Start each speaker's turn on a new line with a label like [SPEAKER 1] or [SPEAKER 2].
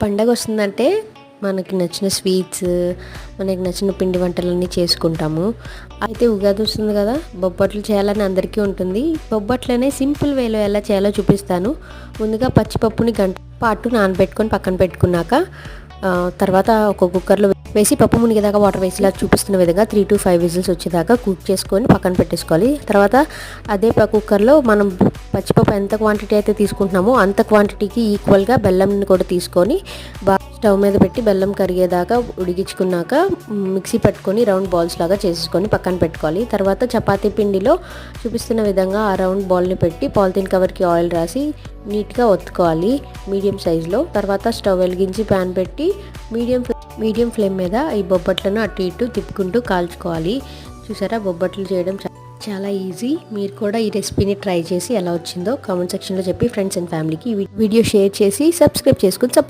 [SPEAKER 1] పండగ వస్తుందంటే మనకి నచ్చిన స్వీట్స్, మనకి నచ్చిన పిండి వంటలన్నీ చేసుకుంటాము. అయితే ఉగాది వస్తుంది కదా, బొబ్బట్లు చేయాలని అందరికీ ఉంటుంది. బొబ్బట్లనే సింపుల్ వేలో ఎలా చేయాలో చూపిస్తాను. ముందుగా పచ్చిపప్పుని గంట పాటు నానబెట్టుకొని పక్కన పెట్టుకున్నాక తర్వాత ఒక కుక్కర్లో వేసి పప్పు మునిగేదాకా వాటర్ వేసి ఇలా చూపిస్తున్న విధంగా 3 to 5 విజిల్స్ వచ్చేదాకా కుక్ చేసుకొని పక్కన పెట్టేసుకోవాలి. తర్వాత అదే కుక్కర్లో మనం పచ్చిపప్పు ఎంత క్వాంటిటీ అయితే తీసుకుంటున్నామో అంత క్వాంటిటీకి ఈక్వల్గా బెల్లంని కూడా తీసుకొని స్టవ్ మీద పెట్టి బెల్లం కరిగేదాకా ఉడికించుకున్నాక మిక్సీ పట్టుకొని రౌండ్ బాల్స్ లాగా చేసేసుకొని పక్కన పెట్టుకోవాలి. తర్వాత చపాతీ పిండిలో చూపిస్తున్న విధంగా ఆ రౌండ్ బాల్ని పెట్టి పాలిథిన్ కవర్కి ఆయిల్ రాసి నీట్గా ఒత్తుకోవాలి మీడియం సైజులో. తర్వాత స్టవ్ వెలిగించి ప్యాన్ పెట్టి మీడియం ఫ్లేమ్ మీద ఈ బొబ్బట్లను అటు ఇటు తిప్పుకుంటూ కాల్చుకోవాలి. చూసారా, బొబ్బట్లు చేయడం చాలా ఈజీ. మీరు కూడా ఈ రెసిపీని ట్రై చేసి ఎలా వచ్చిందో కామెంట్ సెక్షన్లో చెప్పి ఫ్రెండ్స్ అండ్ ఫ్యామిలీకి వీడియో షేర్ చేసి సబ్స్క్రైబ్ చేసుకుని సపోర్ట్